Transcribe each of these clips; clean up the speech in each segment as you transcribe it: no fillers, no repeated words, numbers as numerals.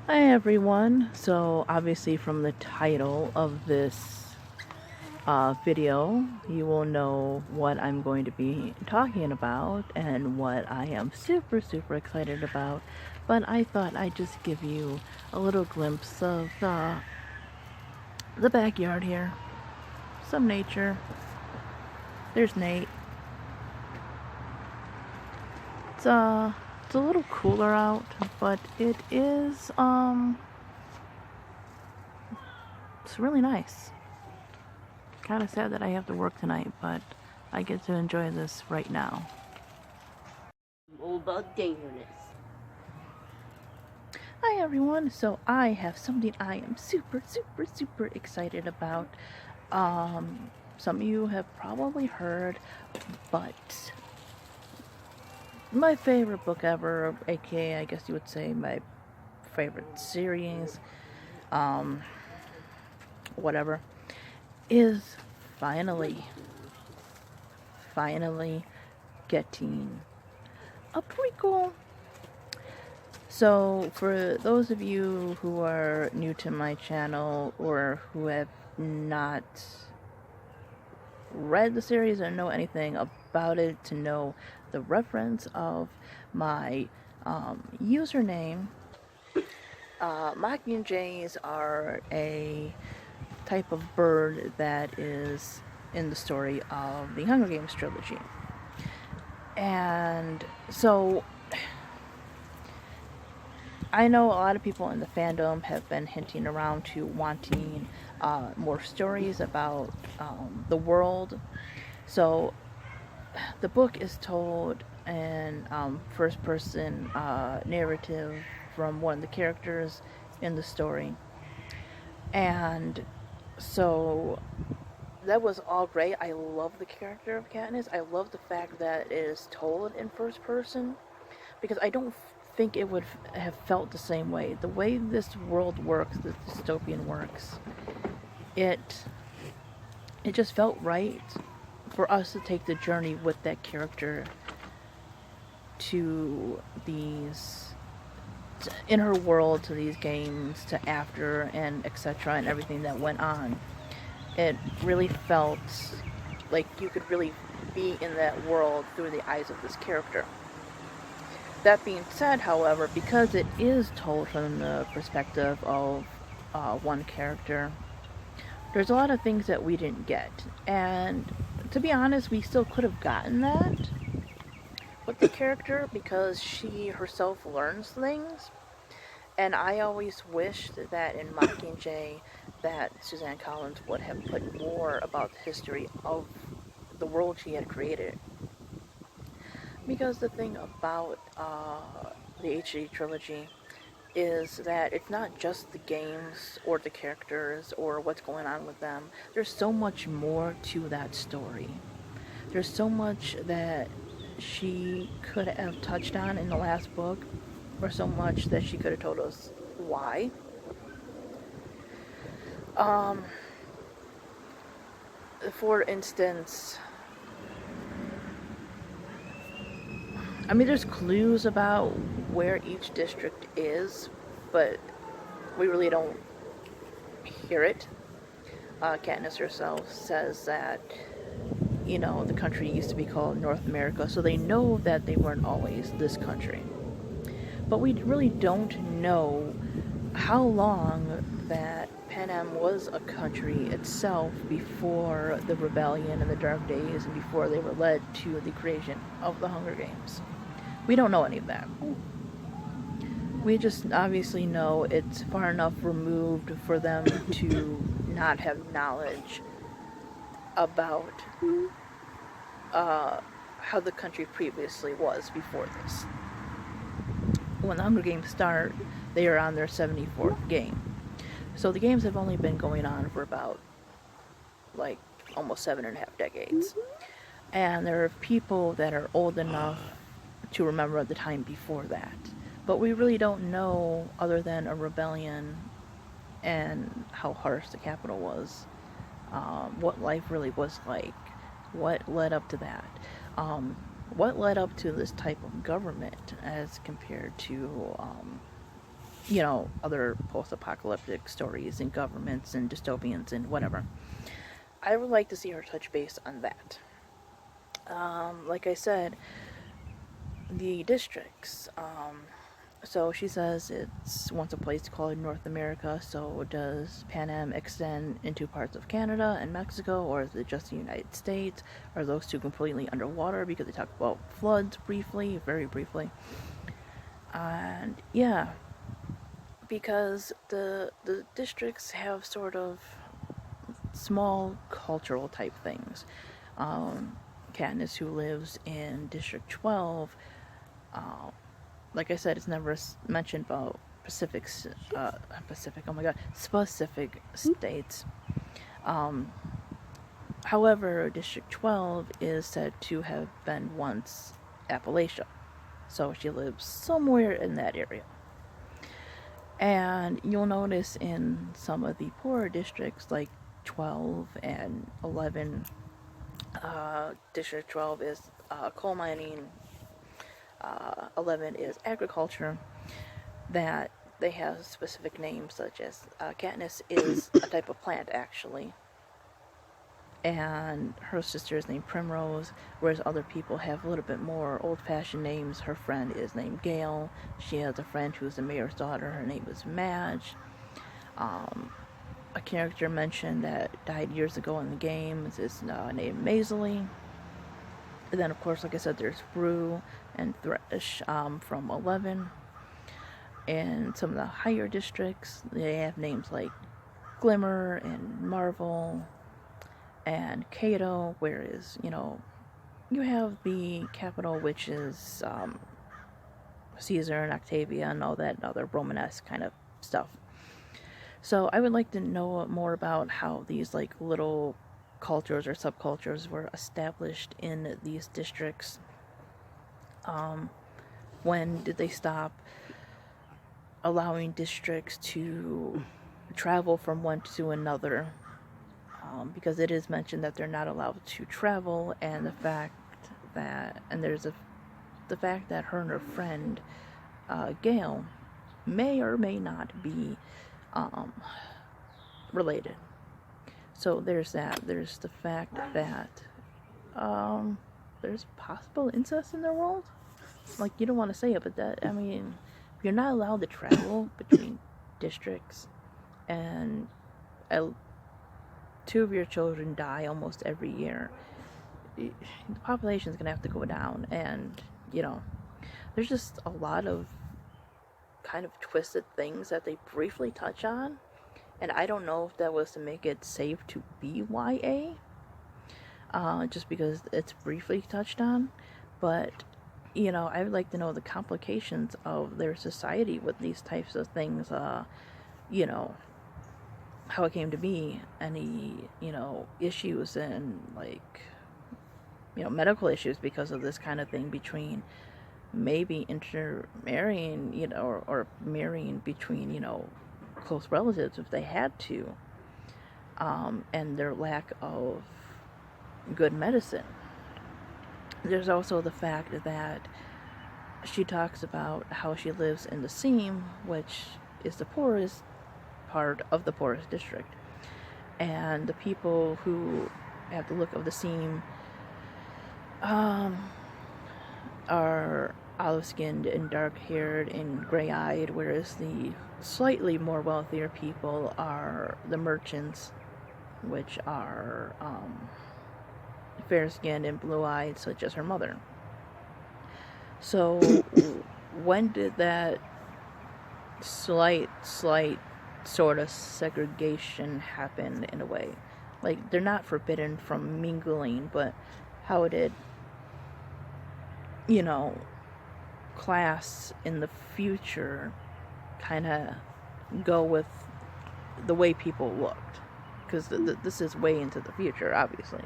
Hi everyone. So obviously from the title of this video, you will know what I'm going to be talking about and what I am super excited about. But I thought I'd just give you a little glimpse of the backyard here. Some nature. There's Nate. It's a little cooler out, but it's really nice. Kind of sad that I have to work tonight, but I get to enjoy this right now. All about dangerous. Hi everyone, so I have something I am super excited about. Some of you have probably heard, but my favorite book ever, aka I guess you would say my favorite series, whatever, is finally getting a prequel. So for those of you who are new to my channel or who have not read the series or know anything about it, to know the reference of my username, mockingjays are a type of bird that is in the story of the Hunger Games trilogy. And so I know a lot of people in the fandom have been hinting around to wanting more stories about the world. So the book is told in first-person narrative from one of the characters in the story. And so that was all great. I love the character of Katniss. I love the fact that it is told in first person, because I don't think it would have felt the same way. The way this world works, this dystopian works, it just felt right for us to take the journey with that character to these, in her world, to these games, to after, and etc., and everything that went on. It really felt like you could really be in that world through the eyes of this character. That being said, however, because it is told from the perspective of one character, there's a lot of things that we didn't get. And to be honest, we still could have gotten that with the character, because she herself learns things. And I always wished that in Mockingjay that Suzanne Collins would have put more about the history of the world she had created. Because the thing about the HD trilogy is that it's not just the games or the characters or what's going on with them. There's so much more to that story. There's so much that she could have touched on in the last book, or so much that she could have told us why. For instance, I mean, there's clues about where each district is, but we really don't hear it. Katniss herself says that, you know, the country used to be called North America, so they know that they weren't always this country. But we really don't know how long that Panem was a country itself before the rebellion and the Dark Days, and before they were led to the creation of the Hunger Games. We don't know any of that. We just obviously know it's far enough removed for them to not have knowledge about how the country previously was before this. When the Hunger Games start, they are on their 74th game. So the games have only been going on for about, like, almost 7.5 decades. And there are people that are old enough to remember the time before that. But we really don't know, other than a rebellion and how harsh the capital was, what life really was like, what led up to that, what led up to this type of government as compared to other post-apocalyptic stories and governments and dystopians and whatever. I would like to see her touch base on that. Like I said, the districts. So she says it's once a place called North America. So does Pan Am extend into parts of Canada and Mexico, or is it just the United States? Are those two completely underwater? Because they talk about floods briefly, very briefly. And yeah, because the districts have sort of small cultural type things. Katniss, who lives in District 12, like I said, it's never mentioned about Pacific, oh my god, specific states. However, District 12 is said to have been once Appalachia, so she lives somewhere in that area. And you'll notice in some of the poorer districts, like 12 and 11, District 12 is coal mining, 11 is agriculture, that they have specific names, such as Katniss is a type of plant, actually. And her sister is named Primrose, whereas other people have a little bit more old-fashioned names. Her friend is named Gail. She has a friend who's the mayor's daughter. Her name is Madge. A character mentioned that died years ago in the games is named Maisley. And then, of course, like I said, there's Rue and Thresh from 11. In some of the higher districts, they have names like Glimmer and Marvel and Cato, whereas, you have the capital, which is Caesar and Octavia and all that other Romanesque kind of stuff. So I would like to know more about how these like little cultures or subcultures were established in these districts. When did they stop allowing districts to travel from one to another? Because it is mentioned that they're not allowed to travel, and the fact that her and her friend Gail may or may not be related. So there's that. There's the fact that there's possible incest in their world. Like, you don't want to say it, but that, I mean, you're not allowed to travel between districts, and two of your children die almost every year. The population is going to have to go down, and, there's just a lot of kind of twisted things that they briefly touch on, and I don't know if that was to make it safe to be YA, just because it's briefly touched on, but, I would like to know the complications of their society with these types of things, how it came to be, any, issues and, like, medical issues because of this kind of thing between maybe intermarrying, or marrying between, close relatives if they had to, and their lack of good medicine. There's also the fact that she talks about how she lives in the Seam, which is the poorest part of the poorest district, and the people who have the look of the Seam are olive-skinned and dark-haired and gray-eyed, whereas the slightly more wealthier people are the merchants, which are fair-skinned and blue-eyed, such as her mother. So when did that slight sort of segregation happen in a way? Like, they're not forbidden from mingling, but how did, class in the future kind of go with the way people looked? Because this is way into the future, obviously.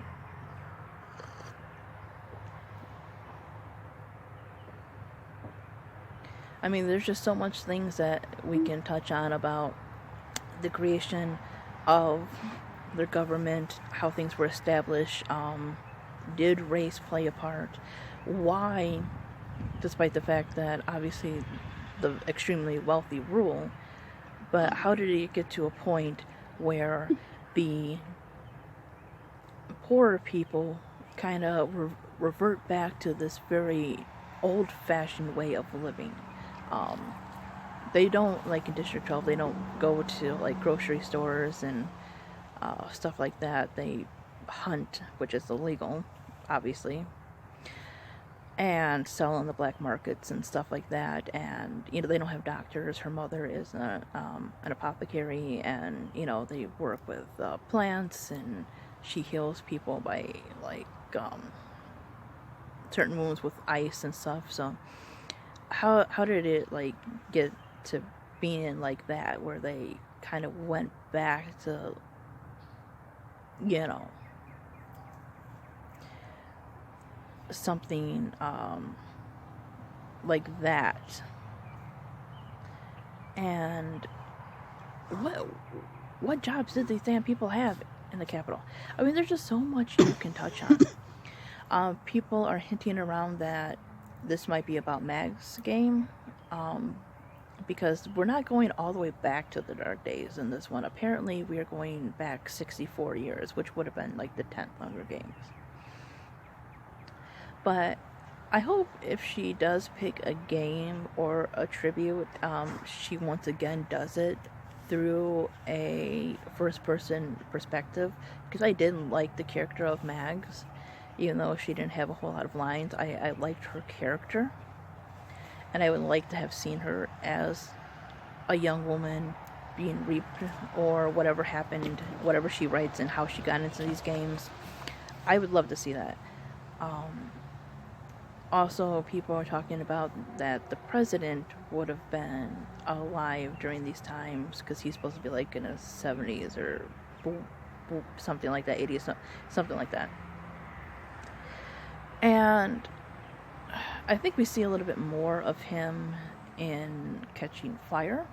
I mean, there's just so much things that we can touch on about the creation of their government, how things were established, did race play a part, why, despite the fact that obviously the extremely wealthy rule, but how did it get to a point where the poorer people kind of revert back to this very old-fashioned way of living? Um, they don't, like in District 12, they don't go to like grocery stores and stuff like that. They hunt, which is illegal, obviously, and sell on the black markets and stuff like that. And they don't have doctors. Her mother is an apothecary, and they work with plants, and she heals people by like certain wounds with ice and stuff. So how did it like get to being like that, where they kind of went back to something like that? And what jobs did these damn people have in the Capitol? I mean, there's just so much you can touch on. People are hinting around that this might be about Mag's game, because we're not going all the way back to the Dark Days in this one. Apparently, we are going back 64 years, which would have been like the 10th Hunger Games. But I hope if she does pick a game or a tribute, she once again does it through a first-person perspective, because I didn't like the character of Mags. Even though she didn't have a whole lot of lines, I liked her character. And I would like to have seen her as a young woman being reaped, or whatever happened, whatever she writes and how she got into these games. I would love to see that. Also, people are talking about that the president would have been alive during these times, because he's supposed to be like in his 70s or something like that, 80s, something like that. And I think we see a little bit more of him in Catching Fire.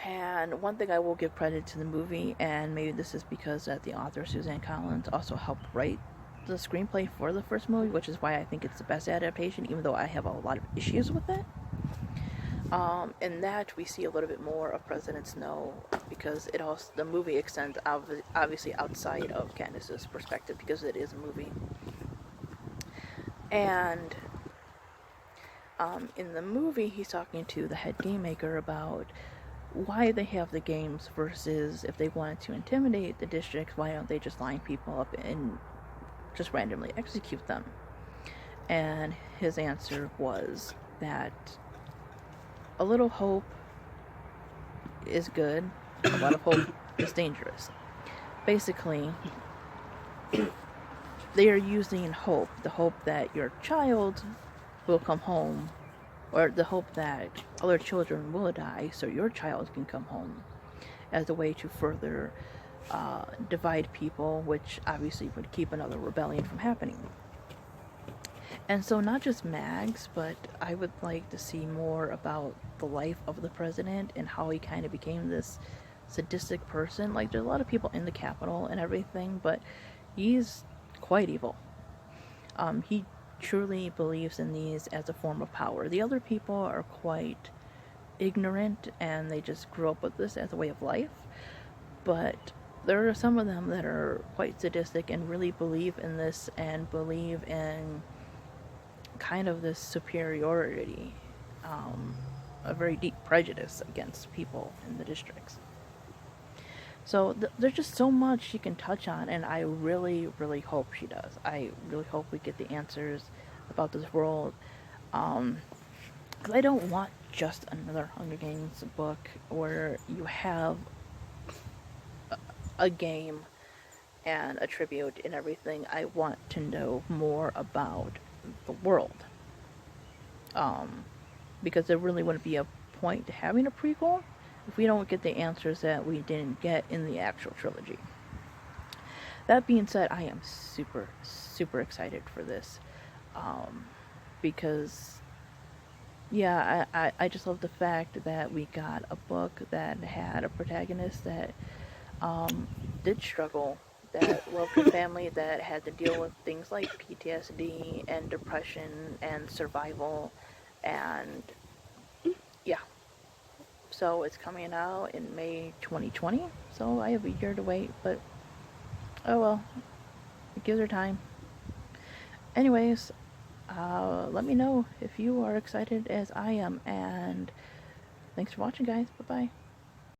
And one thing I will give credit to the movie, and maybe this is because the author Suzanne Collins also helped write the screenplay for the first movie, which is why I think it's the best adaptation, even though I have a lot of issues with it. In that, we see a little bit more of President Snow, because the movie extends obviously outside of Candace's perspective, because it is a movie. And in the movie, he's talking to the head game maker about why they have the games, versus if they wanted to intimidate the districts, why don't they just line people up and just randomly execute them? And his answer was that a little hope is good, a lot of hope is dangerous. Basically, they are using hope, the hope that your child will come home, or the hope that other children will die so your child can come home, as a way to further divide people, which obviously would keep another rebellion from happening. And so not just Mags, but I would like to see more about the life of the president and how he kind of became this sadistic person. Like, there's a lot of people in the Capitol and everything, but he's quite evil. He truly believes in these as a form of power. The other people are quite ignorant, and they just grew up with this as a way of life. But there are some of them that are quite sadistic and really believe in this, and believe in kind of this superiority, a very deep prejudice against people in the districts. So there's just so much she can touch on, and I really, really hope she does. I really hope we get the answers about this world. Because I don't want just another Hunger Games book where you have a game and a tribute and everything. I want to know more about the world. Because there really wouldn't be a point to having a prequel if we don't get the answers that we didn't get in the actual trilogy. That being said, I am super, super excited for this. Because, yeah, I just love the fact that we got a book that had a protagonist that did struggle, that loved her family, that had to deal with things like PTSD and depression and survival, And yeah, so it's coming out in May 2020, so I have a year to wait, but oh well, it gives her time. Anyways, let me know if you are excited as I am, and thanks for watching, guys. Bye bye.